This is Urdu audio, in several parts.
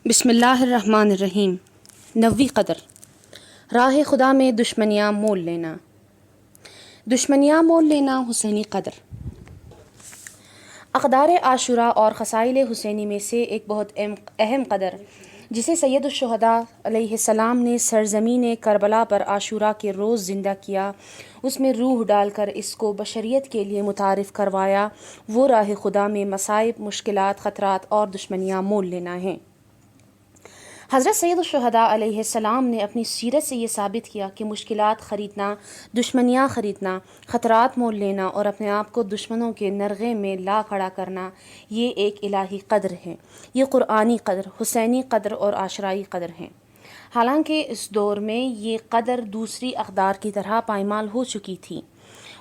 بسم اللہ الرحمن الرحیم۔ 9ویں قدر، راہ خدا میں دشمنیاں مول لینا۔ دشمنیاں مول لینا حسینی قدر۔ اقدار عاشوراء اور خصائل حسینی میں سے ایک بہت اہم قدر جسے سید الشہداء علیہ السلام نے سرزمین کربلا پر عاشوراء کے روز زندہ کیا، اس میں روح ڈال کر اس کو بشریت کے لیے متعارف کروایا، وہ راہ خدا میں مصائب، مشکلات، خطرات اور دشمنیاں مول لینا ہیں۔ حضرت سید الشہداء علیہ السلام نے اپنی سیرت سے یہ ثابت کیا کہ مشکلات خریدنا، دشمنیاں خریدنا، خطرات مول لینا اور اپنے آپ کو دشمنوں کے نرغے میں لا کھڑا کرنا، یہ ایک الہی قدر ہے۔ یہ قرآنی قدر، حسینی قدر اور عاشرائی قدر ہیں۔ حالانکہ اس دور میں یہ قدر دوسری اقدار کی طرح پائمال ہو چکی تھی،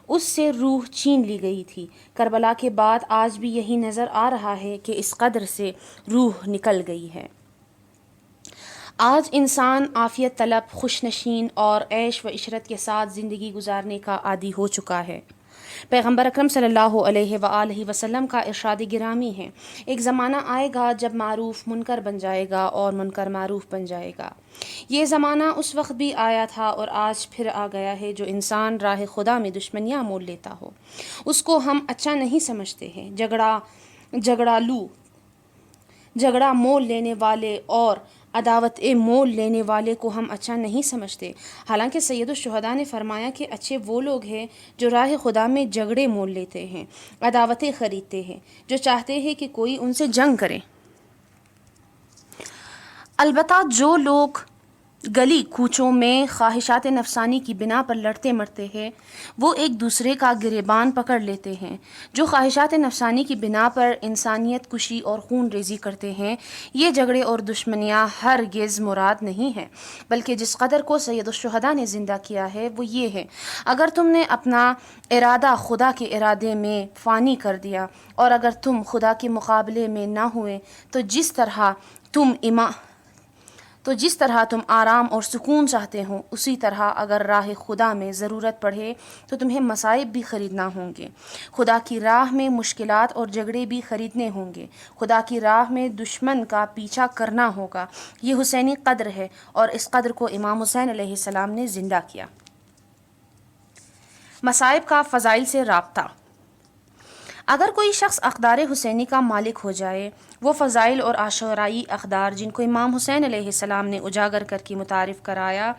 اس سے روح چھین لی گئی تھی۔ کربلا کے بعد آج بھی یہی نظر آ رہا ہے کہ اس قدر سے روح نکل گئی ہے۔ آج انسان عافیت طلب، خوش نشین اور عیش و عشرت کے ساتھ زندگی گزارنے کا عادی ہو چکا ہے۔ پیغمبر اکرم صلی اللہ علیہ وآلہ وسلم کا ارشاد گرامی ہے، ایک زمانہ آئے گا جب معروف منکر بن جائے گا اور منکر معروف بن جائے گا۔ یہ زمانہ اس وقت بھی آیا تھا اور آج پھر آ گیا ہے جو انسان راہ خدا میں دشمنیاں مول لیتا ہو، اس کو ہم اچھا نہیں سمجھتے ہیں۔ جھگڑا مول لینے والے اور عداوت مول لینے والے کو ہم اچھا نہیں سمجھتے۔ حالانکہ سید الشہداء نے فرمایا کہ اچھے وہ لوگ ہیں جو راہ خدا میں جھگڑے مول لیتے ہیں، عداوتیں خریدتے ہیں، جو چاہتے ہیں کہ کوئی ان سے جنگ کرے۔ البتہ جو لوگ گلی کوچوں میں خواہشات نفسانی کی بنا پر لڑتے مرتے ہیں، وہ ایک دوسرے کا گریبان پکڑ لیتے ہیں۔ جو خواہشات نفسانی کی بنا پر انسانیت کشی اور خون ریزی کرتے ہیں، یہ جھگڑے اور دشمنیاں ہرگز مراد نہیں ہیں، بلکہ جس قدر کو سید الشہداء نے زندہ کیا ہے وہ یہ ہے: اگر تم نے اپنا ارادہ خدا کے ارادے میں فانی کر دیا اور اگر تم خدا کے مقابلے میں نہ ہوئے تو جس طرح تم آرام اور سکون چاہتے ہو، اسی طرح اگر راہ خدا میں ضرورت پڑے تو تمہیں مصائب بھی خریدنا ہوں گے۔ خدا کی راہ میں مشکلات اور جھگڑے بھی خریدنے ہوں گے۔ خدا کی راہ میں دشمن کا پیچھا کرنا ہوگا۔ یہ حسینی قدر ہے اور اس قدر کو امام حسین علیہ السلام نے زندہ کیا۔ مصائب کا فضائل سے رابطہ۔ اگر کوئی شخص اقدار حسینی کا مالک ہو جائے، وہ فضائل اور عاشورائی اقدار جن کو امام حسین علیہ السلام نے اجاگر کر کے متعارف کرایا،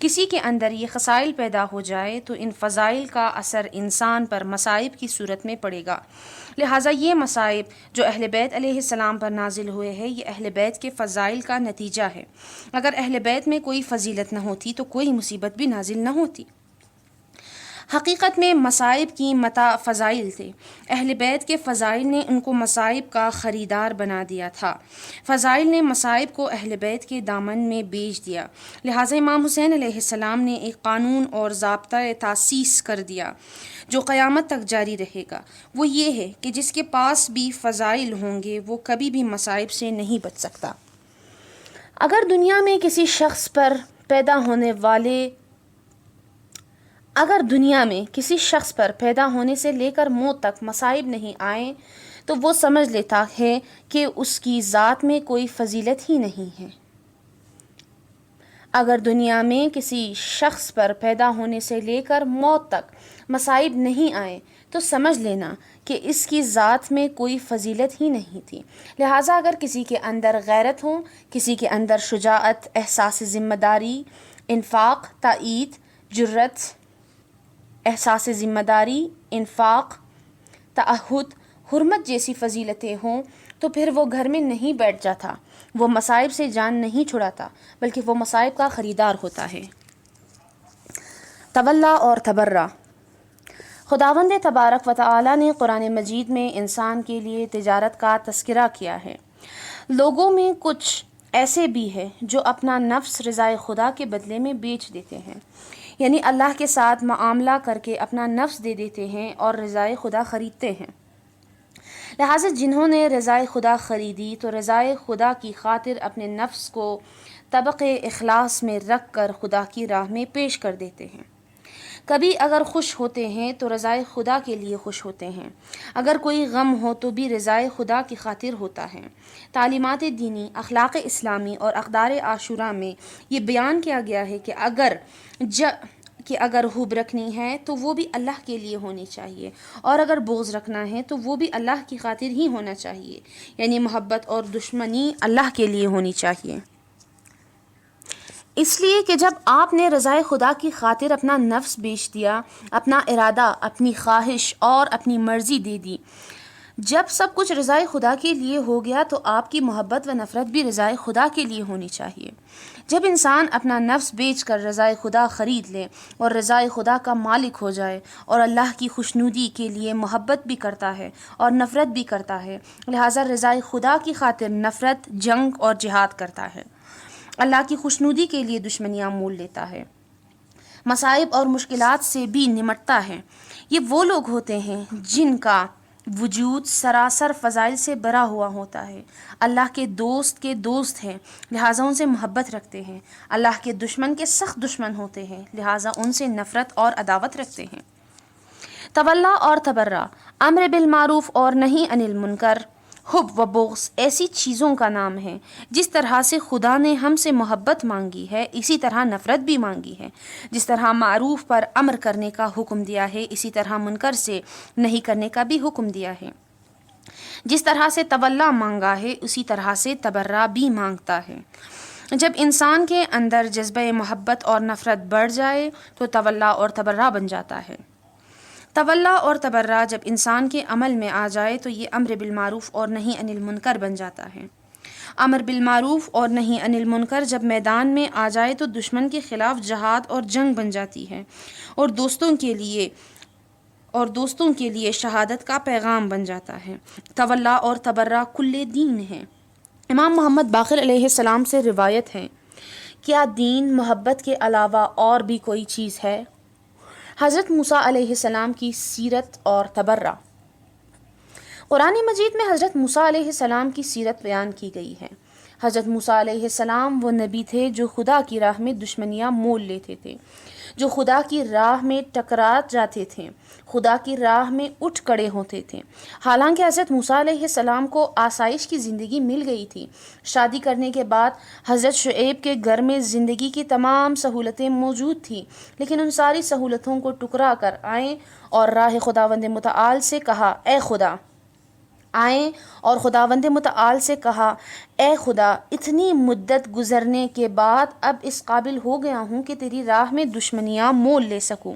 کسی کے اندر یہ خصائل پیدا ہو جائے تو ان فضائل کا اثر انسان پر مصائب کی صورت میں پڑے گا۔ لہٰذا یہ مصائب جو اہل بیت علیہ السلام پر نازل ہوئے ہیں، یہ اہل بیت کے فضائل کا نتیجہ ہے۔ اگر اہل بیت میں کوئی فضیلت نہ ہوتی تو کوئی مصیبت بھی نازل نہ ہوتی۔ حقیقت میں مصائب کی متاع فضائل تھے۔ اہل بیت کے فضائل نے ان کو مصائب کا خریدار بنا دیا تھا۔ فضائل نے مصائب کو اہل بیت کے دامن میں بیچ دیا۔ لہٰذا امام حسین علیہ السلام نے ایک قانون اور ضابطہ تاسیس کر دیا جو قیامت تک جاری رہے گا۔ وہ یہ ہے کہ جس کے پاس بھی فضائل ہوں گے وہ کبھی بھی مصائب سے نہیں بچ سکتا۔ اگر دنیا میں کسی شخص پر پیدا ہونے سے لے کر موت تک مصائب نہیں آئیں تو وہ سمجھ لیتا ہے کہ اس کی ذات میں کوئی فضیلت ہی نہیں ہے۔ اگر دنیا میں کسی شخص پر پیدا ہونے سے لے کر موت تک مصائب نہیں آئے تو سمجھ لینا کہ اس کی ذات میں کوئی فضیلت ہی نہیں تھی۔ لہٰذا اگر کسی کے اندر غیرت ہو، کسی کے اندر شجاعت، احساس ذمہ داری، انفاق، تائید، جرأت، احساس ذمہ داری، انفاق، تعہد، حرمت جیسی فضیلتیں ہوں تو پھر وہ گھر میں نہیں بیٹھ جاتا، وہ مصائب سے جان نہیں چھڑاتا، بلکہ وہ مصائب کا خریدار ہوتا ہے۔ تولا اور تبرہ۔ خداوند تبارک و تعالی نے قرآن مجید میں انسان کے لیے تجارت کا تذکرہ کیا ہے۔ لوگوں میں کچھ ایسے بھی ہیں جو اپنا نفس رضائے خدا کے بدلے میں بیچ دیتے ہیں، یعنی اللہ کے ساتھ معاملہ کر کے اپنا نفس دے دیتے ہیں اور رضائے خدا خریدتے ہیں۔ لہٰذا جنہوں نے رضائے خدا خریدی تو رضائے خدا کی خاطر اپنے نفس کو طبق اخلاص میں رکھ کر خدا کی راہ میں پیش کر دیتے ہیں۔ کبھی اگر خوش ہوتے ہیں تو رضائے خدا کے لیے خوش ہوتے ہیں، اگر کوئی غم ہو تو بھی رضائے خدا کی خاطر ہوتا ہے۔ تعلیمات دینی، اخلاق اسلامی اور اقدار عاشورہ میں یہ بیان کیا گیا ہے کہ اگر حب رکھنی ہے تو وہ بھی اللہ کے لیے ہونی چاہیے، اور اگر بغض رکھنا ہے تو وہ بھی اللہ کی خاطر ہی ہونا چاہیے، یعنی محبت اور دشمنی اللہ کے لیے ہونی چاہیے۔ اس لیے کہ جب آپ نے رضائے خدا کی خاطر اپنا نفس بیچ دیا، اپنا ارادہ، اپنی خواہش اور اپنی مرضی دے دی، جب سب کچھ رضائے خدا کے لیے ہو گیا تو آپ کی محبت و نفرت بھی رضائے خدا کے لیے ہونی چاہیے۔ جب انسان اپنا نفس بیچ کر رضائے خدا خرید لے اور رضائے خدا کا مالک ہو جائے اور اللہ کی خوشنودی کے لیے محبت بھی کرتا ہے اور نفرت بھی کرتا ہے، لہٰذا رضائے خدا کی خاطر نفرت، جنگ اور جہاد کرتا ہے، اللہ کی خوشنودی کے لیے دشمنیاں مول لیتا ہے، مصائب اور مشکلات سے بھی نمٹتا ہے۔ یہ وہ لوگ ہوتے ہیں جن کا وجود سراسر فضائل سے بھرا ہوا ہوتا ہے، اللہ کے دوست ہیں لہٰذا ان سے محبت رکھتے ہیں، اللہ کے دشمن کے سخت دشمن ہوتے ہیں لہٰذا ان سے نفرت اور عداوت رکھتے ہیں۔ تولا اور تبرہ، امر بالمعروف اور نہی عن المنکر، حب و بغض ایسی چیزوں کا نام ہے جس طرح سے خدا نے ہم سے محبت مانگی ہے اسی طرح نفرت بھی مانگی ہے، جس طرح معروف پر امر کرنے کا حکم دیا ہے اسی طرح منکر سے نہیں کرنے کا بھی حکم دیا ہے، جس طرح سے تولا مانگا ہے اسی طرح سے تبرہ بھی مانگتا ہے۔ جب انسان کے اندر جذبہ محبت اور نفرت بڑھ جائے تو تولا اور تبرہ بن جاتا ہے۔ تولا اور تبرہ جب انسان کے عمل میں آ جائے تو یہ امر بالمعروف اور نہی عن المنکر بن جاتا ہے۔ امر بالمعروف اور نہی عن المنکر جب میدان میں آ جائے تو دشمن کے خلاف جہاد اور جنگ بن جاتی ہے اور دوستوں کے لیے شہادت کا پیغام بن جاتا ہے۔ تولا اور تبرہ کل دین ہے۔ امام محمد باقر علیہ السلام سے روایت ہے، کیا دین محبت کے علاوہ اور بھی کوئی چیز ہے؟ حضرت موسیٰ علیہ السلام کی سیرت اور تبرہ۔ قرآن مجید میں حضرت موسیٰ علیہ السلام کی سیرت بیان کی گئی ہے۔ حضرت موسیٰ علیہ السلام وہ نبی تھے جو خدا کی راہ میں دشمنیاں مول لیتے تھے، جو خدا کی راہ میں ٹکرا جاتے تھے، خدا کی راہ میں اٹھ کھڑے ہوتے تھے۔ حالانکہ حضرت موسیٰ علیہ السلام کو آسائش کی زندگی مل گئی تھی، شادی کرنے کے بعد حضرت شعیب کے گھر میں زندگی کی تمام سہولتیں موجود تھیں، لیکن ان ساری سہولتوں کو ٹکرا کر آئیں اور راہ خداوند متعال سے کہا، اے خدا، آئیں اور خداوند متعال سے کہا، اے خدا، اتنی مدت گزرنے کے بعد اب اس قابل ہو گیا ہوں کہ تیری راہ میں دشمنیاں مول لے سکوں،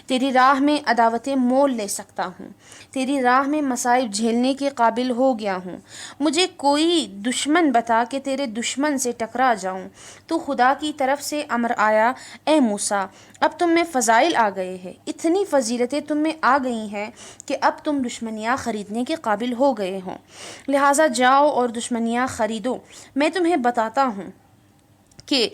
تیری راہ میں عداوتیں مول لے سکتا ہوں، تیری راہ میں مصائب جھیلنے کے قابل ہو گیا ہوں، مجھے کوئی دشمن بتا کہ تیرے دشمن سے ٹکرا جاؤں۔ تو خدا کی طرف سے امر آیا، اے موسیٰ، اب تم میں فضائل آ گئے ہیں، اتنی فضیلتیں تم میں آ گئی ہیں کہ اب تم دشمنیاں خریدنے کے قابل ہو گئے ہو، لہٰذا جاؤ اور دشمنیاں خریدو۔ میں تمہیں بتاتا ہوں کہ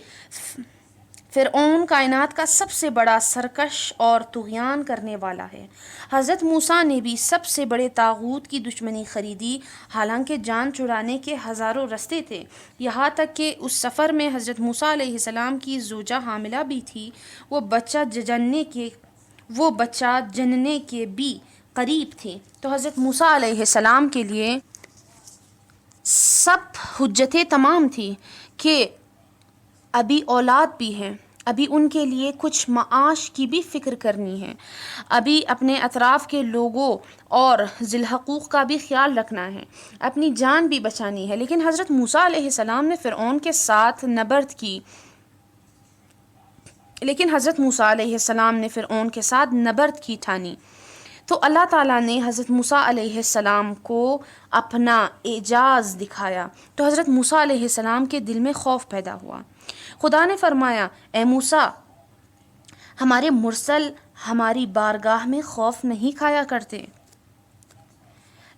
فرعون کائنات کا سب سے بڑا سرکش اور طغیان کرنے والا ہے۔ حضرت موسیٰ نے بھی سب سے بڑے طاغوت کی دشمنی خریدی، حالانکہ جان چھڑانے کے ہزاروں رستے تھے، یہاں تک کہ اس سفر میں حضرت موسیٰ علیہ السلام کی زوجہ حاملہ بھی تھی، وہ بچہ جننے کے بھی قریب تھی۔ تو حضرت موسیٰ علیہ السلام کے لیے سب حجتیں تمام تھی کہ ابھی اولاد بھی ہیں، ابھی ان کے لیے کچھ معاش کی بھی فکر کرنی ہے، ابھی اپنے اطراف کے لوگوں اور ذی الحقوق کا بھی خیال رکھنا ہے، اپنی جان بھی بچانی ہے، لیکن حضرت موسیٰ علیہ السلام نے فرعون کے ساتھ نبرد کی ٹھانی، تو اللہ تعالیٰ نے حضرت موسیٰ علیہ السلام کو اپنا اعجاز دکھایا، تو حضرت موسیٰ علیہ السلام کے دل میں خوف پیدا ہوا۔ خدا نے فرمایا، اے موسیٰ، ہمارے مرسل ہماری بارگاہ میں خوف نہیں کھایا کرتے۔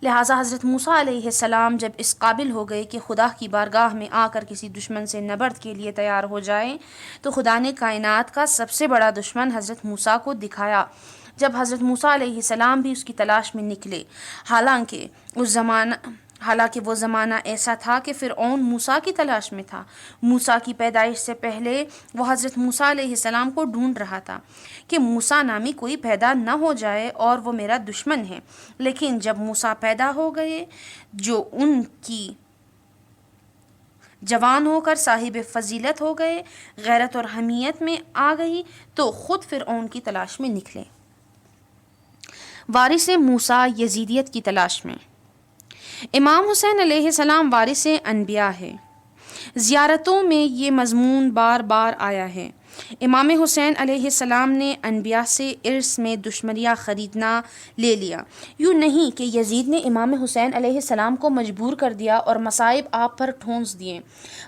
لہٰذا حضرت موسیٰ علیہ السلام جب اس قابل ہو گئے کہ خدا کی بارگاہ میں آ کر کسی دشمن سے نبرد کے لیے تیار ہو جائیں، تو خدا نے کائنات کا سب سے بڑا دشمن حضرت موسیٰ کو دکھایا۔ جب حضرت موسیٰ علیہ السلام بھی اس کی تلاش میں نکلے، حالانکہ حالانکہ وہ زمانہ ایسا تھا کہ فرعون موسیٰ کی تلاش میں تھا۔ موسیٰ کی پیدائش سے پہلے وہ حضرت موسیٰ علیہ السلام کو ڈھونڈ رہا تھا کہ موسیٰ نامی کوئی پیدا نہ ہو جائے اور وہ میرا دشمن ہے۔ لیکن جب موسیٰ پیدا ہو گئے جو ان کی جوان ہو کر صاحب فضیلت ہو گئے، غیرت اور حمیت میں آ گئی، تو خود فرعون کی تلاش میں نکلے۔ وارث موسیٰ یزیدیت کی تلاش میں۔ امام حسین علیہ السلام وارث انبیاء ہے۔ زیارتوں میں یہ مضمون بار بار آیا ہے۔ امام حسین علیہ السلام نے انبیاء سے ارث میں دشمنیاں خریدنا لے لیا۔ یوں نہیں کہ یزید نے امام حسین علیہ السلام کو مجبور کر دیا اور مصائب آپ پر ٹھونس دیے،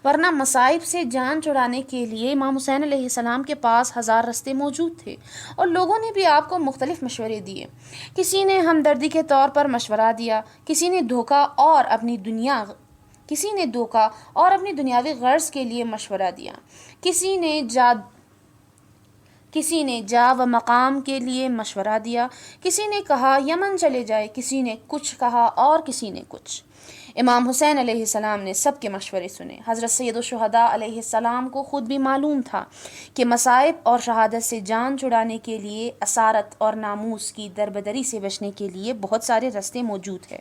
ورنہ مصائب سے جان چھڑانے کے لیے امام حسین علیہ السلام کے پاس ہزار رستے موجود تھے، اور لوگوں نے بھی آپ کو مختلف مشورے دیے۔ کسی نے ہمدردی کے طور پر مشورہ دیا، کسی نے دھوکہ اور اپنی دنیاوی غرض کے لیے مشورہ دیا، کسی نے جا و مقام کے لیے مشورہ دیا، کسی نے کہا یمن چلے جائے، کسی نے کچھ کہا اور کسی نے کچھ۔ امام حسین علیہ السلام نے سب کے مشورے سنے۔ حضرت سید الشہداء علیہ السلام کو خود بھی معلوم تھا کہ مصائب اور شہادت سے جان چھڑانے کے لیے، اسارت اور ناموس کی دربدری سے بچنے کے لیے بہت سارے راستے موجود ہیں،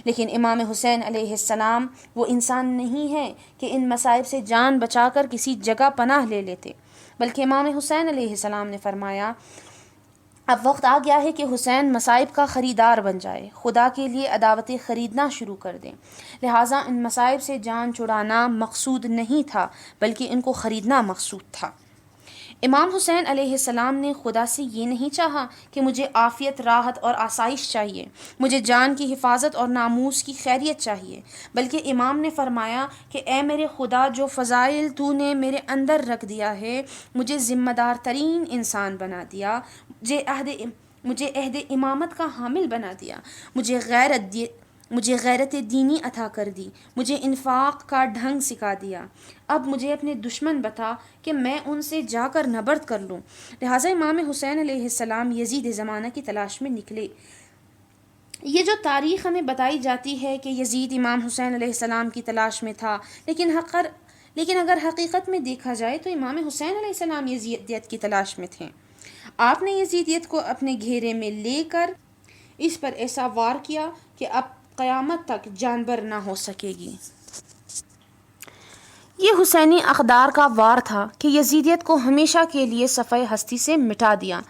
لیکن امام حسین علیہ السلام وہ انسان نہیں ہے کہ ان مصائب سے جان بچا کر کسی جگہ پناہ لے لیتے، بلکہ امام حسین علیہ السلام نے فرمایا اب وقت آ گیا ہے کہ حسین مصائب کا خریدار بن جائے، خدا کے لیے عداوتیں خریدنا شروع کر دیں۔ لہٰذا ان مصائب سے جان چھڑانا مقصود نہیں تھا، بلکہ ان کو خریدنا مقصود تھا۔ امام حسین علیہ السلام نے خدا سے یہ نہیں چاہا کہ مجھے عافیت، راحت اور آسائش چاہیے، مجھے جان کی حفاظت اور ناموس کی خیریت چاہیے، بلکہ امام نے فرمایا کہ اے میرے خدا، جو فضائل تو نے میرے اندر رکھ دیا ہے، مجھے ذمہ دار ترین انسان بنا دیا، مجھے عہد امامت کا حامل بنا دیا، مجھے غیرت دینی عطا کر دی، مجھے انفاق کا ڈھنگ سکھا دیا، اب مجھے اپنے دشمن بتا کہ میں ان سے جا کر نبرد کر لوں۔ لہٰذا امام حسین علیہ السلام یزید زمانہ کی تلاش میں نکلے۔ یہ جو تاریخ ہمیں بتائی جاتی ہے کہ یزید امام حسین علیہ السلام کی تلاش میں تھا، لیکن اگر حقیقت میں دیکھا جائے تو امام حسین علیہ السلام یزیدیت کی تلاش میں تھے۔ آپ نے یزیدیت کو اپنے گھیرے میں لے کر اس پر ایسا وار کیا کہ اب قیامت تک جانبر نہ ہو سکے گی۔ یہ حسینی اقدار کا وار تھا کہ یزیدیت کو ہمیشہ کے لیے صفحہ ہستی سے مٹا دیا۔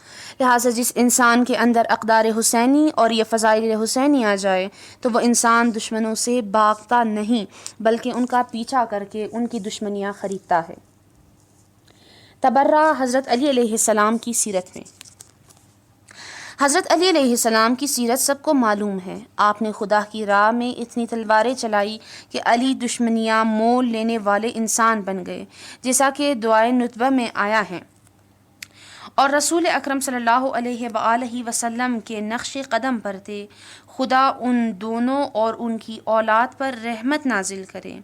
لہٰذا جس انسان کے اندر اقدار حسینی اور یہ فضائل حسینی آ جائے تو وہ انسان دشمنوں سے بھاگتا نہیں، بلکہ ان کا پیچھا کر کے ان کی دشمنیاں خریدتا ہے۔ تبرہ حضرت علی علیہ السلام کی سیرت میں۔ حضرت علی علیہ السلام کی سیرت سب کو معلوم ہے۔ آپ نے خدا کی راہ میں اتنی تلواریں چلائی کہ علی دشمنیاں مول لینے والے انسان بن گئے، جیسا کہ دعائے نتبہ میں آیا ہے، اور رسول اکرم صلی اللہ علیہ وآلہ وسلم کے نقش قدم پر تھے۔ خدا ان دونوں اور ان کی اولاد پر رحمت نازل کرے۔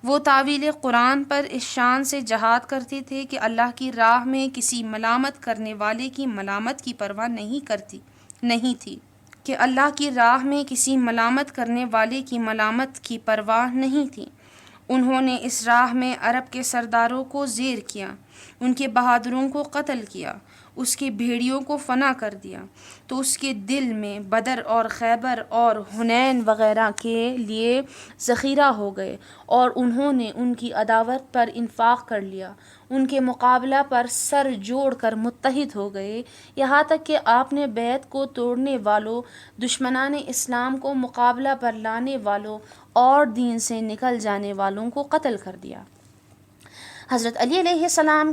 وہ تعویل قرآن پر اس شان سے جہاد کرتے تھے کہ اللہ کی راہ میں کسی ملامت کرنے والے کی ملامت کی پرواہ نہیں تھی کہ اللہ کی راہ میں کسی ملامت کرنے والے کی ملامت کی پرواہ نہیں تھی۔ انہوں نے اس راہ میں عرب کے سرداروں کو زیر کیا، ان کے بہادروں کو قتل کیا، اس کے بھیڑیوں کو فنا کر دیا، تو اس کے دل میں بدر اور خیبر اور حنین وغیرہ کے لیے ذخیرہ ہو گئے، اور انہوں نے ان کی عداوت پر انفاق کر لیا، ان کے مقابلہ پر سر جوڑ کر متحد ہو گئے، یہاں تک کہ آپ نے بیعت کو توڑنے والوں، دشمنان اسلام کو مقابلہ پر لانے والوں اور دین سے نکل جانے والوں کو قتل کر دیا۔ حضرت علی علیہ السلام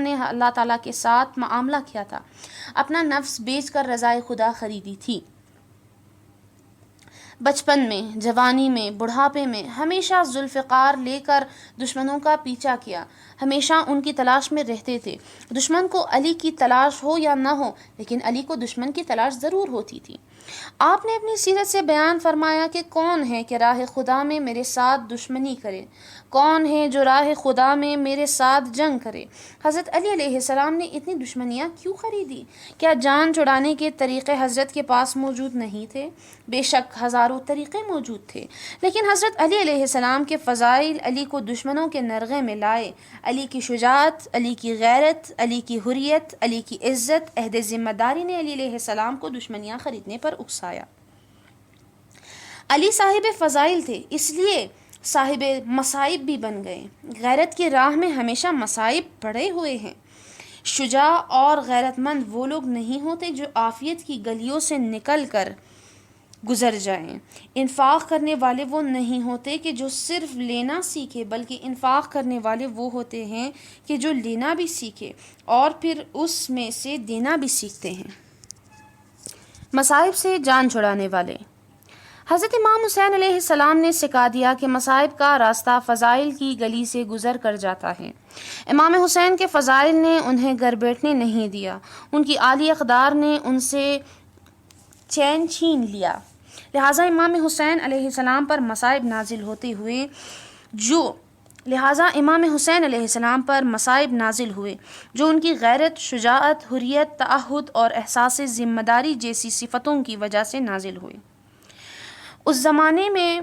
نے اللہ تعالیٰ کے ساتھ معاملہ کیا تھا، اپنا نفس بیچ کر رضائے خدا خریدی تھی۔ بچپن میں، جوانی میں، بڑھاپے میں ہمیشہ ذوالفقار لے کر دشمنوں کا پیچھا کیا، ہمیشہ ان کی تلاش میں رہتے تھے۔ دشمن کو علی کی تلاش ہو یا نہ ہو، لیکن علی کو دشمن کی تلاش ضرور ہوتی تھی۔ آپ نے اپنی سیرت سے بیان فرمایا کہ کون ہے کہ راہ خدا میں میرے ساتھ دشمنی کرے، کون ہے جو راہ خدا میں میرے ساتھ جنگ کرے۔ حضرت علی علیہ السلام نے اتنی دشمنیاں کیوں خریدی؟ کیا جان چھڑانے کے طریقے حضرت کے پاس موجود نہیں تھے؟ بے شک ہزاروں طریقے موجود تھے، لیکن حضرت علی علیہ السلام کے فضائل علی کو دشمنوں کے نرغے میں لائے۔ علی کی شجاعت، علی کی غیرت، علی کی حریت، علی کی عزت، عہد ذمہ داری نے علی علیہ السلام کو دشمنیاں خریدنے پر اکسایا۔ علی صاحب فضائل تھے، اس لیے صاحب مصائب بھی بن گئے۔ غیرت کی راہ میں ہمیشہ مصائب پڑے ہوئے ہیں۔ شجاع اور غیرت مند وہ لوگ نہیں ہوتے جو عافیت کی گلیوں سے نکل کر گزر جائیں۔ انفاق کرنے والے وہ نہیں ہوتے کہ جو صرف لینا سیکھے، بلکہ انفاق کرنے والے وہ ہوتے ہیں کہ جو لینا بھی سیکھے اور پھر اس میں سے دینا بھی سیکھتے ہیں۔ مصائب سے جان چھڑانے والے۔ حضرت امام حسین علیہ السلام نے سکھا دیا کہ مصائب کا راستہ فضائل کی گلی سے گزر کر جاتا ہے۔ امام حسین کے فضائل نے انہیں گھر بیٹھنے نہیں دیا، ان کی عالی اقدار نے ان سے چین چھین لیا۔ لہٰذا امام حسین علیہ السلام پر مصائب نازل ہوئے جو ان کی غیرت، شجاعت، حریت، تعہد اور احساس ذمہ داری جیسی صفتوں کی وجہ سے نازل ہوئے۔ اس زمانے میں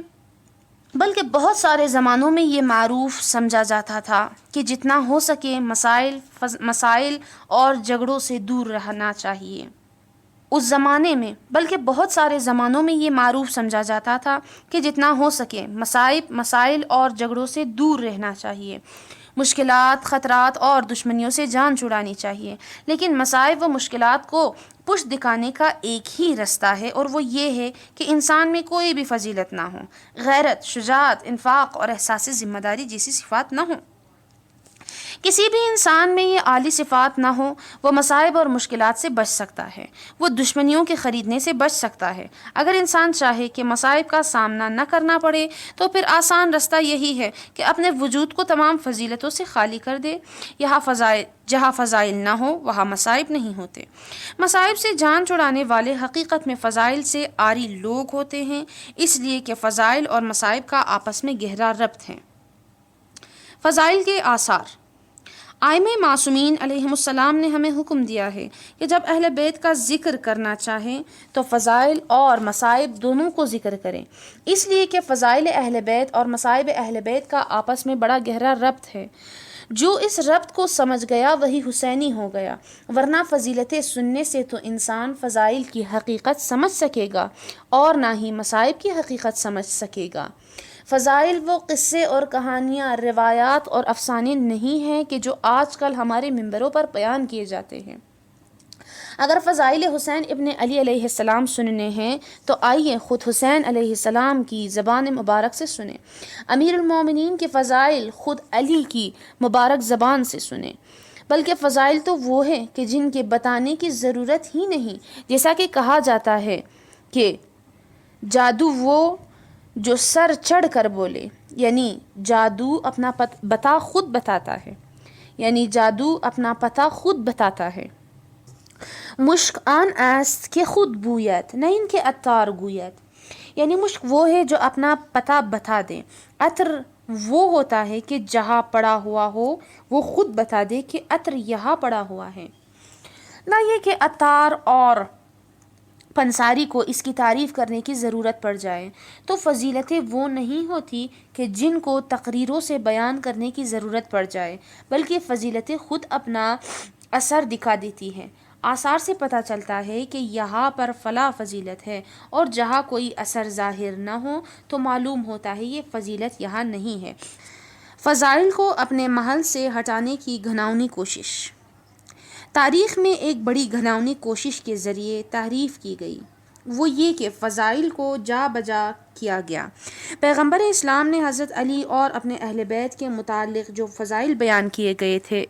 بلکہ بہت سارے زمانوں میں یہ معروف سمجھا جاتا تھا کہ جتنا ہو سکے مسائل اور جھگڑوں سے دور رہنا چاہیے۔ اس زمانے میں بلکہ بہت سارے زمانوں میں یہ معروف سمجھا جاتا تھا کہ جتنا ہو سکے مسائل اور جھگڑوں سے دور رہنا چاہیے، مشکلات، خطرات اور دشمنیوں سے جان چھڑانی چاہیے۔ لیکن مصائب و مشکلات کو پشت دکھانے کا ایک ہی رستہ ہے، اور وہ یہ ہے کہ انسان میں کوئی بھی فضیلت نہ ہو، غیرت، شجاعت، انفاق اور احساس ذمہ داری جیسی صفات نہ ہوں۔ کسی بھی انسان میں یہ عالی صفات نہ ہو، وہ مصائب اور مشکلات سے بچ سکتا ہے، وہ دشمنیوں کے خریدنے سے بچ سکتا ہے۔ اگر انسان چاہے کہ مصائب کا سامنا نہ کرنا پڑے تو پھر آسان رستہ یہی ہے کہ اپنے وجود کو تمام فضیلتوں سے خالی کر دے۔ جہاں فضائل نہ ہو وہاں مصائب نہیں ہوتے۔ مصائب سے جان چھڑانے والے حقیقت میں فضائل سے عاری لوگ ہوتے ہیں، اس لیے کہ فضائل اور مصائب کا آپس میں گہرا ربط ہے۔ فضائل کے آثار۔ ائمہ معصومین علیہم السلام نے ہمیں حکم دیا ہے کہ جب اہل بیت کا ذکر کرنا چاہیں تو فضائل اور مصائب دونوں کو ذکر کریں، اس لیے کہ فضائل اہل بیت اور مصائب اہل بیت کا آپس میں بڑا گہرا ربط ہے۔ جو اس ربط کو سمجھ گیا وہی حسینی ہو گیا، ورنہ فضیلتیں سننے سے تو انسان فضائل کی حقیقت سمجھ سکے گا اور نہ ہی مصائب کی حقیقت سمجھ سکے گا۔ فضائل وہ قصے اور کہانیاں، روایات اور افسانے نہیں ہیں کہ جو آج کل ہمارے منبروں پر بیان کیے جاتے ہیں۔ اگر فضائل حسین ابن علی علیہ السلام سننے ہیں تو آئیے خود حسین علیہ السلام کی زبان مبارک سے سنیں۔ امیر المومنین کے فضائل خود علی کی مبارک زبان سے سنیں۔ بلکہ فضائل تو وہ ہیں کہ جن کے بتانے کی ضرورت ہی نہیں، جیسا کہ کہا جاتا ہے کہ جادو وہ جو سر چڑھ کر بولے، یعنی جادو اپنا پتہ خود بتاتا ہے۔ مشک آن است کہ خود بویت نہ ان کے عطار گویت، یعنی مشک وہ ہے جو اپنا پتہ بتا دے، عطر وہ ہوتا ہے کہ جہاں پڑا ہوا ہو وہ خود بتا دے کہ عطر یہاں پڑا ہوا ہے، نہ یہ کہ عطار اور پنساری کو اس کی تعریف کرنے کی ضرورت پڑ جائے۔ تو فضیلتیں وہ نہیں ہوتی کہ جن کو تقریروں سے بیان کرنے کی ضرورت پڑ جائے، بلکہ فضیلتیں خود اپنا اثر دکھا دیتی ہیں۔ آثار سے پتہ چلتا ہے کہ یہاں پر فلاں فضیلت ہے، اور جہاں کوئی اثر ظاہر نہ ہو تو معلوم ہوتا ہے یہ فضیلت یہاں نہیں ہے۔ فضائل کو اپنے محل سے ہٹانے کی گھناؤنی کوشش۔ تاریخ میں ایک بڑی گھناؤنی کوشش کے ذریعے تعریف کی گئی، وہ یہ کہ فضائل کو جا بجا کیا گیا۔ پیغمبر اسلام نے حضرت علی اور اپنے اہل بیت کے متعلق جو فضائل بیان کیے گئے تھے،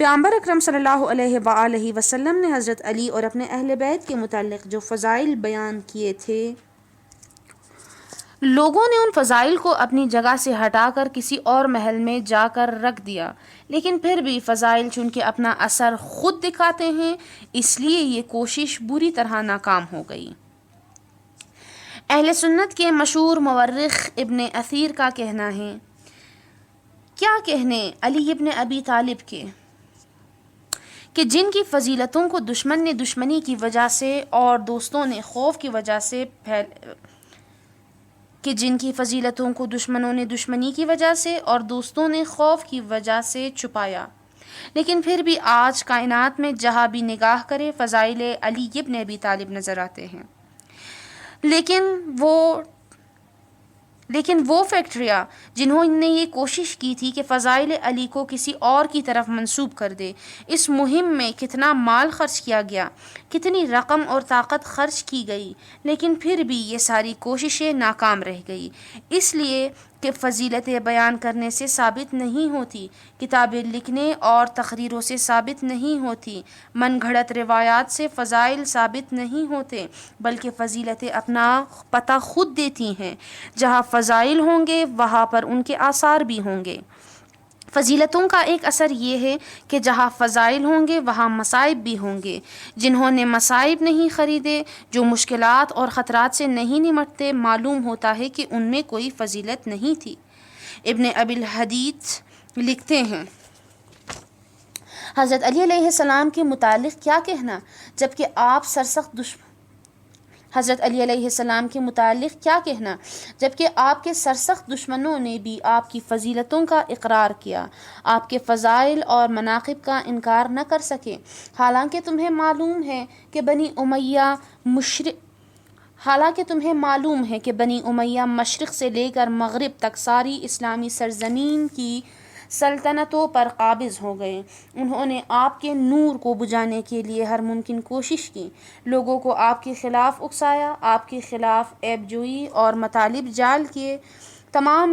پیغمبر اکرم صلی اللہ علیہ وآلہ وسلم نے حضرت علی اور اپنے اہل بیت کے متعلق جو فضائل بیان کیے تھے لوگوں نے ان فضائل کو اپنی جگہ سے ہٹا کر کسی اور محل میں جا کر رکھ دیا، لیکن پھر بھی فضائل چونکہ اپنا اثر خود دکھاتے ہیں، اس لیے یہ کوشش بری طرح ناکام ہو گئی۔ اہل سنت کے مشہور مورخ ابن اثیر کا کہنا ہے، کیا کہنے علی ابن ابی طالب کے، کہ جن کی فضیلتوں کو دشمن نے دشمنی کی وجہ سے اور دوستوں نے خوف کی وجہ سے دشمنوں نے دشمنی کی وجہ سے اور دوستوں نے خوف کی وجہ سے چھپایا، لیکن پھر بھی آج کائنات میں جہاں بھی نگاہ کرے فضائل علی ابن ابی طالب نظر آتے ہیں۔ لیکن وہ فیکٹریاں جنہوں نے یہ کوشش کی تھی کہ فضائل علی کو کسی اور کی طرف منسوب کر دے، اس مہم میں کتنا مال خرچ کیا گیا، کتنی رقم اور طاقت خرچ کی گئی، لیکن پھر بھی یہ ساری کوششیں ناکام رہ گئی، اس لیے کہ فضیلتیں بیان کرنے سے ثابت نہیں ہوتی، کتابیں لکھنے اور تقریروں سے ثابت نہیں ہوتی، من گھڑت روایات سے فضائل ثابت نہیں ہوتے، بلکہ فضیلتیں اپنا پتہ خود دیتی ہیں۔ جہاں فضائل ہوں گے وہاں پر ان کے آثار بھی ہوں گے۔ فضیلتوں کا ایک اثر یہ ہے کہ جہاں فضائل ہوں گے وہاں مصائب بھی ہوں گے۔ جنہوں نے مصائب نہیں خریدے، جو مشکلات اور خطرات سے نہیں نمٹتے، معلوم ہوتا ہے کہ ان میں کوئی فضیلت نہیں تھی۔ ابن ابی الحدیث لکھتے ہیں، حضرت علی علیہ السلام کے متعلق کیا کہنا، جبکہ آپ کے سرسخت دشمنوں نے بھی آپ کی فضیلتوں کا اقرار کیا، آپ کے فضائل اور مناقب کا انکار نہ کر سکے، حالانکہ تمہیں معلوم ہے کہ بنی امیہ مشرق سے لے کر مغرب تک ساری اسلامی سرزمین کی سلطنتوں پر قابض ہو گئے۔ انہوں نے آپ کے نور کو بجھانے کے لیے ہر ممکن کوشش کی، لوگوں کو آپ کے خلاف اکسایا، آپ کے خلاف عیب جوئی اور مطالب جعل کیے، تمام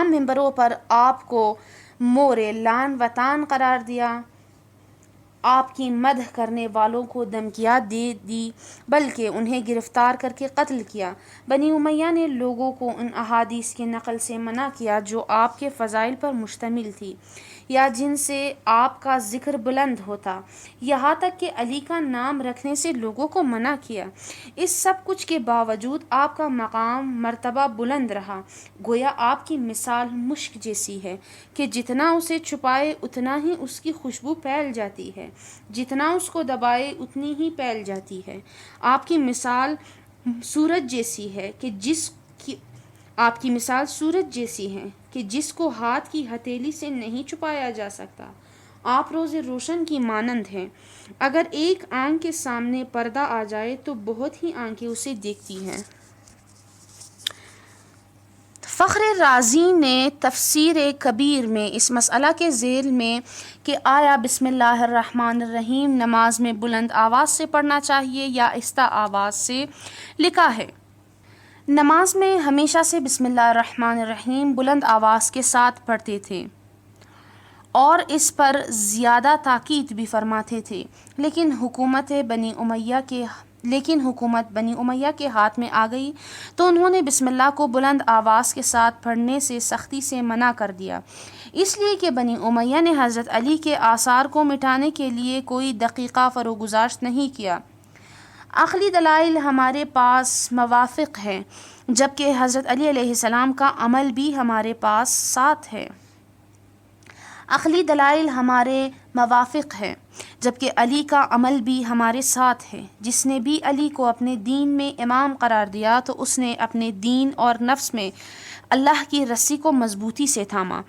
ممبروں پر آپ کو مورِ لعن و طعن قرار دیا، آپ کی مدح کرنے والوں کو دھمکیاں دے دی، بلکہ انہیں گرفتار کر کے قتل کیا۔ بنی امیہ نے لوگوں کو ان احادیث کی نقل سے منع کیا جو آپ کے فضائل پر مشتمل تھی یا جن سے آپ کا ذکر بلند ہوتا، یہاں تک کہ علی کا نام رکھنے سے لوگوں کو منع کیا۔ اس سب کچھ کے باوجود آپ کا مقام مرتبہ بلند رہا، گویا آپ کی مثال مشک جیسی ہے کہ جتنا اسے چھپائے اتنا ہی اس کی خوشبو پھیل جاتی ہے، جتنا اس کو دبائے اتنی ہی پھیل جاتی ہے۔ آپ کی مثال سورج جیسی ہے کہ جس کو ہاتھ کی ہتھیلی سے نہیں چھپایا جا سکتا۔ آپ روز روشن کی مانند ہیں، اگر ایک آنکھ کے سامنے پردہ آ جائے تو بہت ہی آنکھیں اسے دیکھتی ہیں۔ فخر رازی نے تفسیر کبیر میں اس مسئلہ کے ذیل میں کہ آیا بسم اللہ الرحمن الرحیم نماز میں بلند آواز سے پڑھنا چاہیے یا آہستہ آواز سے، لکھا ہے، نماز میں ہمیشہ سے بسم اللہ الرحمن الرحیم بلند آواز کے ساتھ پڑھتے تھے اور اس پر زیادہ تاکید بھی فرماتے تھے، لیکن حکومت بنی امیہ کے ہاتھ میں آ گئی تو انہوں نے بسم اللہ کو بلند آواز کے ساتھ پڑھنے سے سختی سے منع کر دیا، اس لیے کہ بنی امیہ نے حضرت علی کے آثار کو مٹانے کے لیے کوئی دقیقہ فروگزاشت نہیں کیا۔ عقلی دلائل ہمارے پاس موافق ہیں، جبکہ حضرت علی علیہ السلام کا عمل بھی ہمارے پاس ساتھ ہے۔ عقلی دلائل ہمارے موافق ہے، جبکہ علی کا عمل بھی ہمارے ساتھ ہے۔ جس نے بھی علی کو اپنے دین میں امام قرار دیا تو اس نے اپنے دین اور نفس میں اللہ کی رسی کو مضبوطی سے تھاما۔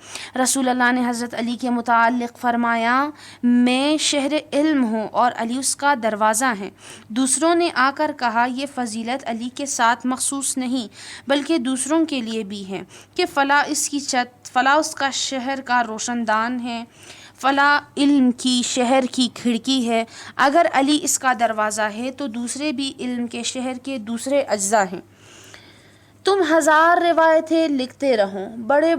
رسول اللہ نے حضرت علی کے متعلق فرمایا، میں شہر علم ہوں اور علی اس کا دروازہ ہیں۔ دوسروں نے آ کر کہا، یہ فضیلت علی کے ساتھ مخصوص نہیں بلکہ دوسروں کے لیے بھی ہے کہ فلاں اس کی چھت، فلاں اس کا شہر کا روشن دان ہے، فلاں علم کی شہر کی کھڑکی ہے۔ اگر علی اس کا دروازہ ہے تو دوسرے بھی علم کے شہر کے دوسرے اجزاء ہیں۔ تم ہزار روایتیں لکھتے رہو، بڑے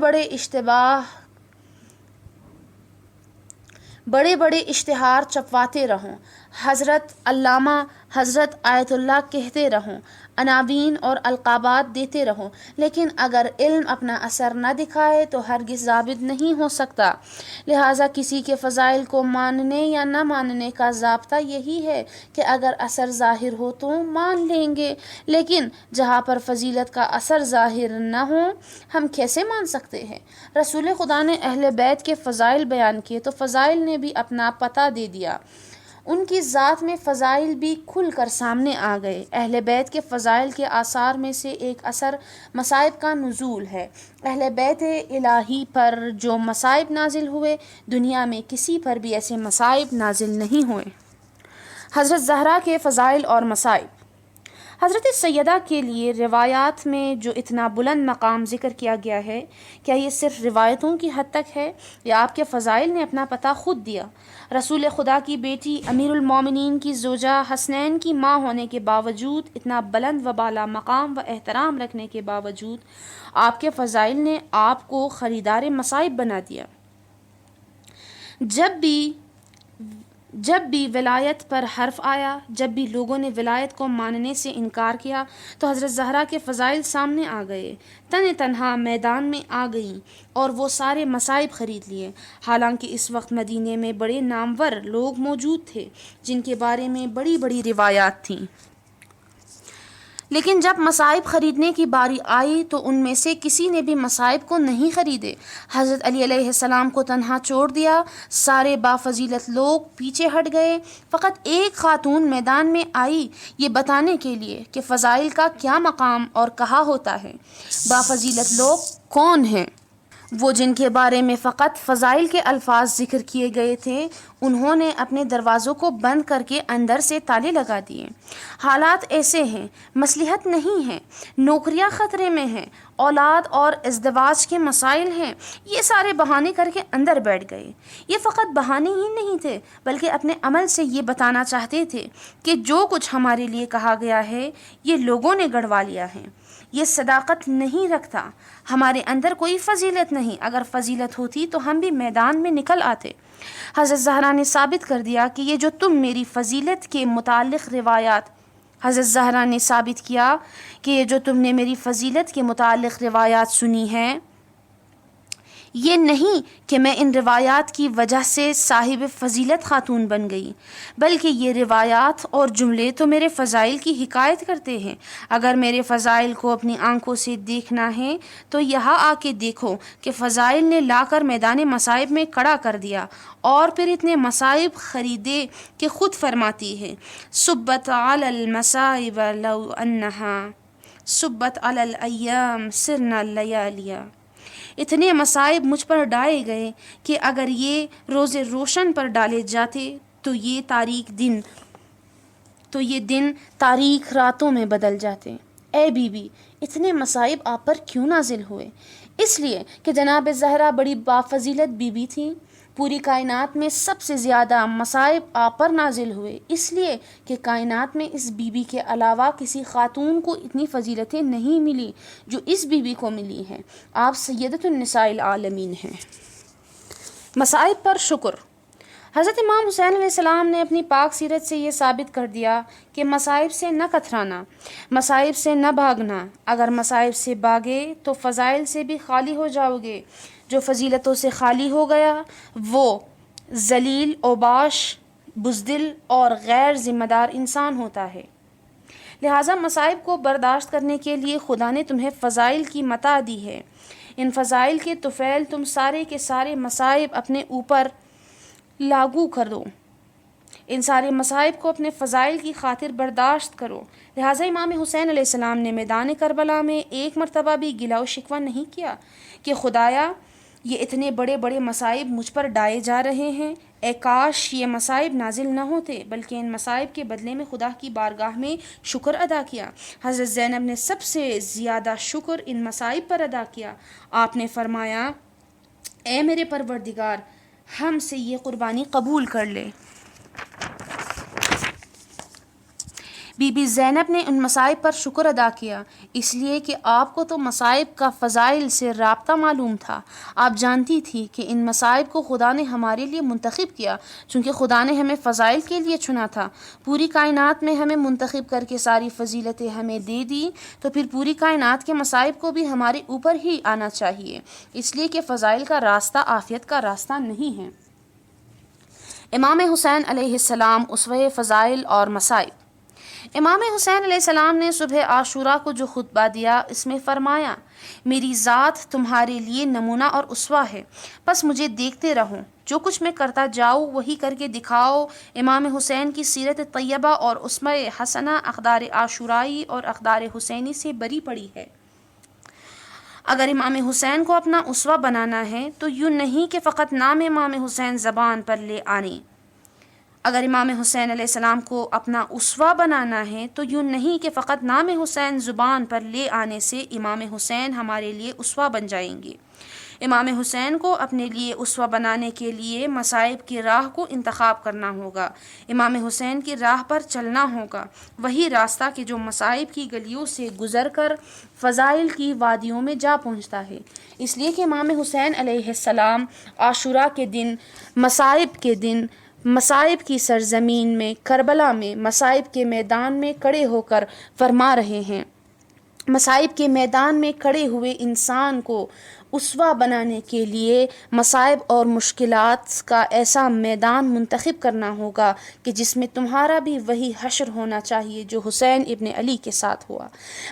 بڑے اشتہار چھپواتے رہو، حضرت علامہ حضرت آیت اللہ کہتے رہوں، عناوین اور القابات دیتے رہو، لیکن اگر علم اپنا اثر نہ دکھائے تو ہرگز ثابت نہیں ہو سکتا۔ لہٰذا کسی کے فضائل کو ماننے یا نہ ماننے کا ضابطہ یہی ہے کہ اگر اثر ظاہر ہو تو مان لیں گے، لیکن جہاں پر فضیلت کا اثر ظاہر نہ ہو ہم کیسے مان سکتے ہیں؟ رسول خدا نے اہل بیت کے فضائل بیان کیے تو فضائل نے بھی اپنا پتہ دے دیا، ان کی ذات میں فضائل بھی کھل کر سامنے آ گئے۔ اہل بیت کے فضائل کے آثار میں سے ایک اثر مصائب کا نزول ہے۔ اہل بیت الہی پر جو مصائب نازل ہوئے، دنیا میں کسی پر بھی ایسے مصائب نازل نہیں ہوئے۔ حضرت زہرا کے فضائل اور مصائب۔ حضرت سیدہ کے لیے روایات میں جو اتنا بلند مقام ذکر کیا گیا ہے، کیا یہ صرف روایتوں کی حد تک ہے یا آپ کے فضائل نے اپنا پتہ خود دیا؟ رسول خدا کی بیٹی امیر المومنین کی زوجہ حسنین کی ماں ہونے کے باوجود، اتنا بلند و بالا مقام و احترام رکھنے کے باوجود، آپ کے فضائل نے آپ کو خریدار مصائب بنا دیا۔ جب بھی ولایت پر حرف آیا، جب بھی لوگوں نے ولایت کو ماننے سے انکار کیا تو حضرت زہرا کے فضائل سامنے آ گئے، تنہا میدان میں آ گئیں اور وہ سارے مصائب خرید لیے۔ حالانکہ اس وقت مدینے میں بڑے نامور لوگ موجود تھے جن کے بارے میں بڑی بڑی روایات تھیں، لیکن جب مصائب خریدنے کی باری آئی تو ان میں سے کسی نے بھی مصائب کو نہیں خریدے۔ حضرت علی علیہ السلام کو تنہا چھوڑ دیا، سارے بافضیلت لوگ پیچھے ہٹ گئے۔ فقط ایک خاتون میدان میں آئی یہ بتانے کے لیے کہ فضائل کا کیا مقام اور کہا ہوتا ہے۔ بافضیلت لوگ کون ہیں؟ وہ جن کے بارے میں فقط فضائل کے الفاظ ذکر کیے گئے تھے، انہوں نے اپنے دروازوں کو بند کر کے اندر سے تالے لگا دیے۔ حالات ایسے ہیں، مصلحت نہیں ہے، نوکریاں خطرے میں ہیں، اولاد اور ازدواج کے مسائل ہیں، یہ سارے بہانے کر کے اندر بیٹھ گئے۔ یہ فقط بہانے ہی نہیں تھے بلکہ اپنے عمل سے یہ بتانا چاہتے تھے کہ جو کچھ ہمارے لیے کہا گیا ہے یہ لوگوں نے گڑوا لیا ہے، یہ صداقت نہیں رکھتا، ہمارے اندر کوئی فضیلت نہیں، اگر فضیلت ہوتی تو ہم بھی میدان میں نکل آتے۔ حضرت زہرا نے ثابت کر دیا کہ یہ جو تم میری فضیلت کے متعلق روایات سنی ہیں، یہ نہیں کہ میں ان روایات کی وجہ سے صاحب فضیلت خاتون بن گئی، بلکہ یہ روایات اور جملے تو میرے فضائل کی حکایت کرتے ہیں۔ اگر میرے فضائل کو اپنی آنکھوں سے دیکھنا ہے تو یہاں آ کے دیکھو کہ فضائل نے لا کر میدان مصائب میں کڑا کر دیا اور پھر اتنے مصائب خریدے کہ خود فرماتی ہے، صبت علی المصائب لو انہا صبت علی الایام سرنا لیالیا۔ اتنے مصائب مجھ پر ڈالے گئے کہ اگر یہ روز روشن پر ڈالے جاتے تو یہ دن تاریک راتوں میں بدل جاتے۔ اے بی بی، اتنے مصائب آپ پر کیوں نازل ہوئے؟ اس لیے کہ جناب زہرا بڑی بافضیلت بی بی تھیں۔ پوری کائنات میں سب سے زیادہ مصائب آپ پر نازل ہوئے، اس لیے کہ کائنات میں اس بی بی کے علاوہ کسی خاتون کو اتنی فضیلتیں نہیں ملی جو اس بی بی کو ملی ہیں۔ آپ سیدۃ النساء العالمین ہیں۔ مصائب پر شکر۔ حضرت امام حسین علیہ السلام نے اپنی پاک سیرت سے یہ ثابت کر دیا کہ مصائب سے نہ کترانا، مصائب سے نہ بھاگنا۔ اگر مصائب سے بھاگے تو فضائل سے بھی خالی ہو جاؤ گے۔ جو فضیلتوں سے خالی ہو گیا وہ ذلیل، اوباش، بزدل اور غیر ذمہ دار انسان ہوتا ہے۔ لہٰذا مصائب کو برداشت کرنے کے لیے خدا نے تمہیں فضائل کی متاع دی ہے۔ ان فضائل کے طفیل تم سارے کے سارے مصائب اپنے اوپر لاگو کر دو، ان سارے مصائب کو اپنے فضائل کی خاطر برداشت کرو۔ لہٰذا امام حسین علیہ السلام نے میدان کربلا میں ایک مرتبہ بھی گلہ و شکوہ نہیں کیا کہ خدایا یہ اتنے بڑے بڑے مصائب مجھ پر ڈائے جا رہے ہیں، اے کاش یہ مصائب نازل نہ ہوتے، بلکہ ان مصائب کے بدلے میں خدا کی بارگاہ میں شکر ادا کیا۔ حضرت زینب نے سب سے زیادہ شکر ان مصائب پر ادا کیا۔ آپ نے فرمایا، اے میرے پروردگار، ہم سے یہ قربانی قبول کر لے۔ بی بی زینب نے ان مصائب پر شکر ادا کیا، اس لیے کہ آپ کو تو مصائب کا فضائل سے رابطہ معلوم تھا۔ آپ جانتی تھی کہ ان مصائب کو خدا نے ہمارے لیے منتخب کیا، چونکہ خدا نے ہمیں فضائل کے لیے چنا تھا۔ پوری کائنات میں ہمیں منتخب کر کے ساری فضیلتیں ہمیں دے دی، تو پھر پوری کائنات کے مصائب کو بھی ہمارے اوپر ہی آنا چاہیے، اس لیے کہ فضائل کا راستہ عافیت کا راستہ نہیں ہے۔ امام حسین علیہ السلام، اسوہ فضائل اور مصائب۔ امام حسین علیہ السلام نے صبح عاشوراء کو جو خطبہ دیا، اس میں فرمایا: میری ذات تمہارے لیے نمونہ اور اسوہ ہے، بس مجھے دیکھتے رہو، جو کچھ میں کرتا جاؤ وہی کر کے دکھاؤ۔ امام حسین کی سیرت طیبہ اور اسوہ حسنہ اقدار عاشورائی اور اقدار حسینی سے بری پڑی ہے۔ اگر امام حسین کو اپنا اسوہ بنانا ہے تو یوں نہیں کہ فقط نام امام حسین زبان پر لے آنے۔ اگر امام حسین علیہ السلام کو اپنا اسوہ بنانا ہے تو یوں نہیں کہ فقط نام حسین زبان پر لے آنے سے امام حسین ہمارے لیے اسوہ بن جائیں گے۔ امام حسین کو اپنے لیے اسوہ بنانے کے لیے مصائب کی راہ کو انتخاب کرنا ہوگا، امام حسین کی راہ پر چلنا ہوگا، وہی راستہ کہ جو مصائب کی گلیوں سے گزر کر فضائل کی وادیوں میں جا پہنچتا ہے۔ اس لیے کہ امام حسین علیہ السلام عاشوراء کے دن، مصائب کی سرزمین میں، کربلا میں، مصائب کے میدان میں کھڑے ہو کر فرما رہے ہیں۔ مصائب کے میدان میں کھڑے ہوئے انسان کو اسوہ بنانے کے لیے مصائب اور مشکلات کا ایسا میدان منتخب کرنا ہوگا کہ جس میں تمہارا بھی وہی حشر ہونا چاہیے جو حسین ابن علی کے ساتھ ہوا۔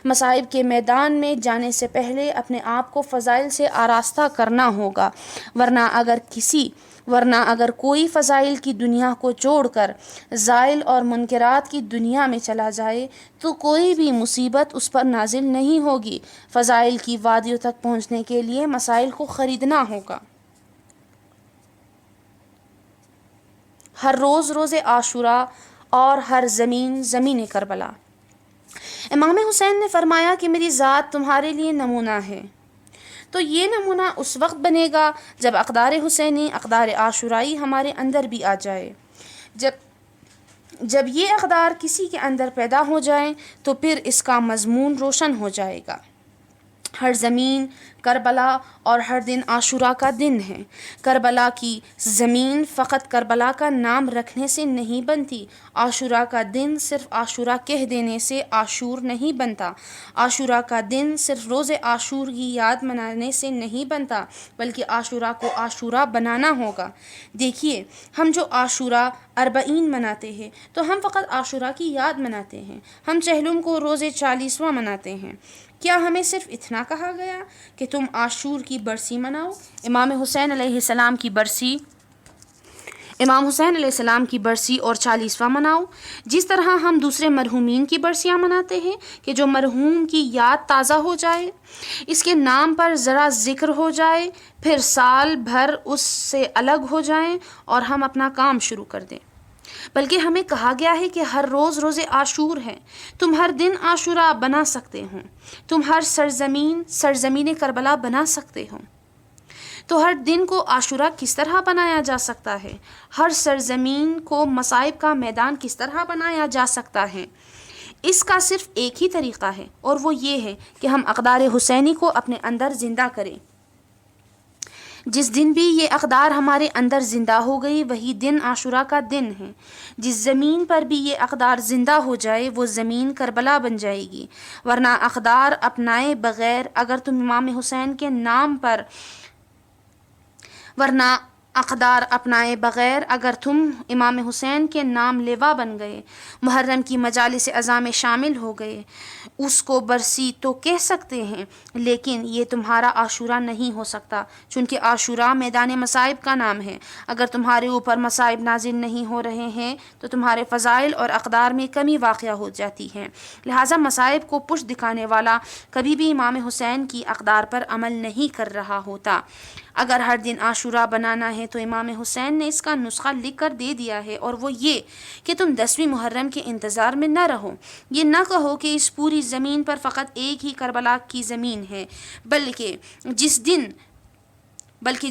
مصائب کے میدان میں جانے سے پہلے اپنے آپ کو فضائل سے آراستہ کرنا ہوگا، ورنہ اگر کوئی فضائل کی دنیا کو چھوڑ کر زائل اور منکرات کی دنیا میں چلا جائے تو کوئی بھی مصیبت اس پر نازل نہیں ہوگی۔ فضائل کی وادیوں تک پہنچنے کے لیے مسائل کو خریدنا ہوگا۔ ہر روز روز عاشوراء اور ہر زمین زمین کربلا۔ امام حسین نے فرمایا کہ میری ذات تمہارے لیے نمونہ ہے، تو یہ نمونہ اس وقت بنے گا جب اقدار حسینی، اقدار عاشورائی ہمارے اندر بھی آ جائے۔ جب یہ اقدار کسی کے اندر پیدا ہو جائیں تو پھر اس کا مضمون روشن ہو جائے گا۔ ہر زمین کربلا اور ہر دن عاشوراء کا دن ہے۔ کربلا کی زمین فقط کربلا کا نام رکھنے سے نہیں بنتی، عاشوراء کا دن صرف عاشوراء کہہ دینے سے عاشور نہیں بنتا، عاشوراء کا دن صرف روز عاشور کی یاد منانے سے نہیں بنتا، بلکہ عاشوراء کو عاشوراء بنانا ہوگا۔ دیکھیے، ہم جو عاشوراء اربعین مناتے ہیں تو ہم فقط عاشوراء کی یاد مناتے ہیں، ہم چہلم کو روز 40واں مناتے ہیں۔ کیا ہمیں صرف اتنا کہا گیا کہ تم عاشور کی برسی مناؤ، امام حسین علیہ السلام کی برسی اور 40واں مناؤ، جس طرح ہم دوسرے مرحومین کی برسیاں مناتے ہیں کہ جو مرحوم کی یاد تازہ ہو جائے، اس کے نام پر ذرا ذکر ہو جائے، پھر سال بھر اس سے الگ ہو جائیں اور ہم اپنا کام شروع کر دیں۔ بلکہ ہمیں کہا گیا ہے کہ ہر روز روز عاشور ہے، تم ہر دن عاشوراء بنا سکتے ہو، تم ہر سرزمین کربلا بنا سکتے ہو۔ تو ہر دن کو عاشوراء کس طرح بنایا جا سکتا ہے؟ ہر سرزمین کو مصائب کا میدان کس طرح بنایا جا سکتا ہے؟ اس کا صرف ایک ہی طریقہ ہے، اور وہ یہ ہے کہ ہم اقدار حسینی کو اپنے اندر زندہ کریں۔ جس دن بھی یہ اقدار ہمارے اندر زندہ ہو گئی وہی دن عاشوراء کا دن ہے۔ جس زمین پر بھی یہ اقدار زندہ ہو جائے وہ زمین کربلا بن جائے گی، ورنہ اقدار اپنائے بغیر اگر تم امام حسین کے نام لیوا بن گئے، محرم کی مجالس عزا میں شامل ہو گئے، اس کو برسی تو کہہ سکتے ہیں، لیکن یہ تمہارا عاشوراء نہیں ہو سکتا، چونکہ عاشوراء میدان مصائب کا نام ہے۔ اگر تمہارے اوپر مصائب نازل نہیں ہو رہے ہیں تو تمہارے فضائل اور اقدار میں کمی واقع ہو جاتی ہے، لہٰذا مصائب کو پشت دکھانے والا کبھی بھی امام حسین کی اقدار پر عمل نہیں کر رہا ہوتا۔ اگر ہر دن عاشوراء بنانا ہے تو امام حسین نے اس کا نسخہ لکھ کر دے دیا ہے، اور وہ یہ کہ تم 10ویں محرم کے انتظار میں نہ رہو، یہ نہ کہو کہ اس پوری زمین پر فقط ایک ہی کربلا کی زمین ہے، بلکہ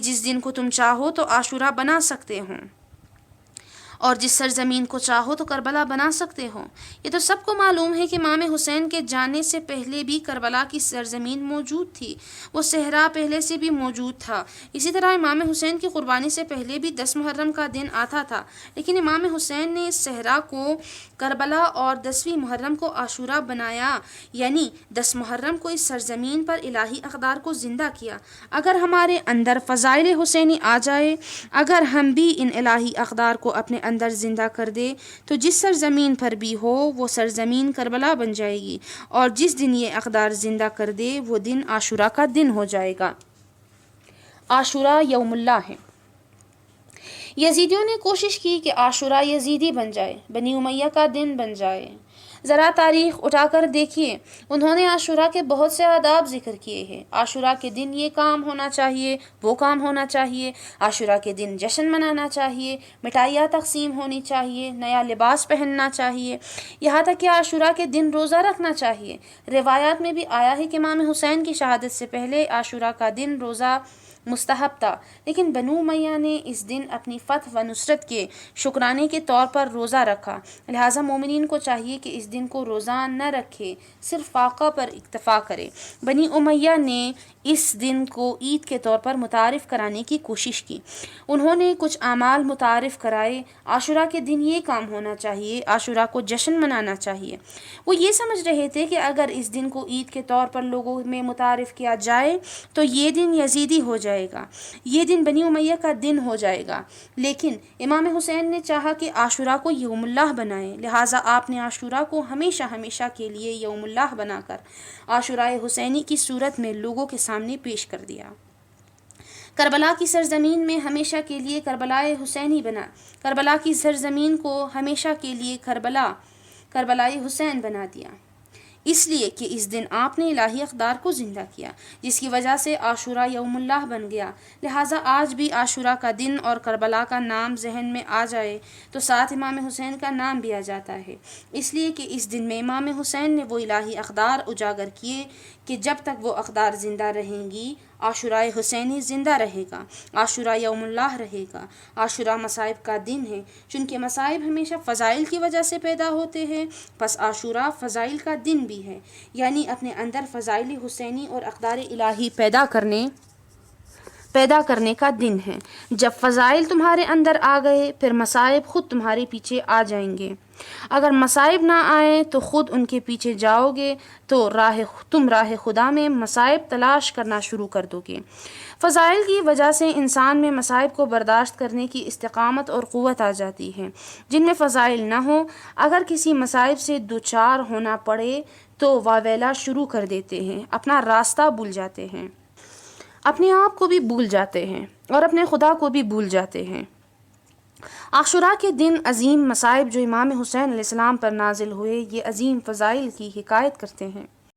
جس دن کو تم چاہو تو عاشوراء بنا سکتے ہو۔ اور جس سرزمین کو چاہو تو کربلا بنا سکتے ہو۔ یہ تو سب کو معلوم ہے کہ امام حسین کے جانے سے پہلے بھی کربلا کی سرزمین موجود تھی، وہ صحرا پہلے سے بھی موجود تھا۔ اسی طرح امام حسین کی قربانی سے پہلے بھی 10 محرم کا دن آتا تھا، لیکن امام حسین نے اس صحرا کو کربلا اور 10ویں محرم کو عاشورہ بنایا، یعنی 10 محرم کو اس سرزمین پر الہی اقدار کو زندہ کیا۔ اگر ہمارے اندر فضائل حسینی آ جائے، اگر ہم بھی ان الہی اقدار کو اپنے اندر زندہ کر دے تو جس سرزمین پر بھی ہو وہ سرزمین کربلا بن جائے گی، اور جس دن یہ اقدار زندہ کر دے وہ دن عاشورہ کا دن ہو جائے گا۔ عاشورہ یوم اللہ ہے۔ یزیدیوں نے کوشش کی کہ عاشورہ یزیدی بن جائے، بنی امیہ کا دن بن جائے۔ ذرا تاریخ اٹھا کر دیکھیے، انہوں نے عاشورہ کے بہت سے آداب ذکر کیے ہیں۔ عاشورہ کے دن یہ کام ہونا چاہیے، وہ کام ہونا چاہیے، عاشورہ کے دن جشن منانا چاہیے، مٹھائیاں تقسیم ہونی چاہیے، نیا لباس پہننا چاہیے، یہاں تک کہ عاشورہ کے دن روزہ رکھنا چاہیے۔ روایات میں بھی آیا ہے کہ امام حسین کی شہادت سے پہلے عاشورہ کا دن روزہ مستحب تھا، لیکن بنو امیہ نے اس دن اپنی فتح و نصرت کے شکرانے کے طور پر روزہ رکھا، لہٰذا مومنین کو چاہیے کہ اس دن کو روزہ نہ رکھے، صرف فاقہ پر اکتفا کرے۔ بنی امیہ نے اس دن کو عید کے طور پر متعارف کرانے کی کوشش کی، انہوں نے کچھ اعمال متعارف کرائے۔ عاشورہ کے دن یہ کام ہونا چاہیے، عاشورہ کو جشن منانا چاہیے۔ وہ یہ سمجھ رہے تھے کہ اگر اس دن کو عید کے طور پر لوگوں میں متعارف کیا جائے تو یہ دن یزیدی ہو جائے گا، یہ دن بنی امیہ کا دن ہو جائے گا، لیکن امام حسین نے چاہا کہ عاشورہ کو یوم اللہ بنائیں، لہٰذا آپ نے عاشورہ کو ہمیشہ ہمیشہ کے لیے یوم اللہ بنا کر عاشورہ حسینی کی صورت میں لوگوں کے سامنے پیش کر دیا۔ کربلا کی سرزمین میں ہمیشہ کے لیے کربلائے حسینی بنا، کربلا کی سرزمین کو ہمیشہ کے لیے کربلائے حسین بنا دیا، اس لیے کہ اس دن آپ نے الہی اقدار کو زندہ کیا، جس کی وجہ سے عاشورہ یوم اللہ بن گیا۔ لہٰذا آج بھی عاشورہ کا دن اور کربلا کا نام ذہن میں آ جائے تو ساتھ امام حسین کا نام بھی آ جاتا ہے، اس لیے کہ اس دن میں امام حسین نے وہ الہی اقدار اجاگر کیے کہ جب تک وہ اقدار زندہ رہیں گی عاشورہ حسینی زندہ رہے گا، عاشورہ یوم اللہ رہے گا۔ عاشورہ مصائب کا دن ہے، چونکہ مصائب ہمیشہ فضائل کی وجہ سے پیدا ہوتے ہیں، پس عاشورہ فضائل کا دن بھی ہے، یعنی اپنے اندر فضائل حسینی اور اقدار الہی پیدا کرنے کا دن ہے۔ جب فضائل تمہارے اندر آ گئے پھر مصائب خود تمہارے پیچھے آ جائیں گے، اگر مصائب نہ آئیں تو خود ان کے پیچھے جاؤ گے تو تم راہ خدا میں مصائب تلاش کرنا شروع کر دو گے۔ فضائل کی وجہ سے انسان میں مصائب کو برداشت کرنے کی استقامت اور قوت آ جاتی ہے۔ جن میں فضائل نہ ہوں، اگر کسی مصائب سے دوچار ہونا پڑے تو واویلا شروع کر دیتے ہیں، اپنا راستہ بھول جاتے ہیں، اپنے آپ کو بھی بھول جاتے ہیں اور اپنے خدا کو بھی بھول جاتے ہیں۔ عاشورہ کے دن عظیم مصائب جو امام حسین علیہ السلام پر نازل ہوئے یہ عظیم فضائل کی حکایت کرتے ہیں۔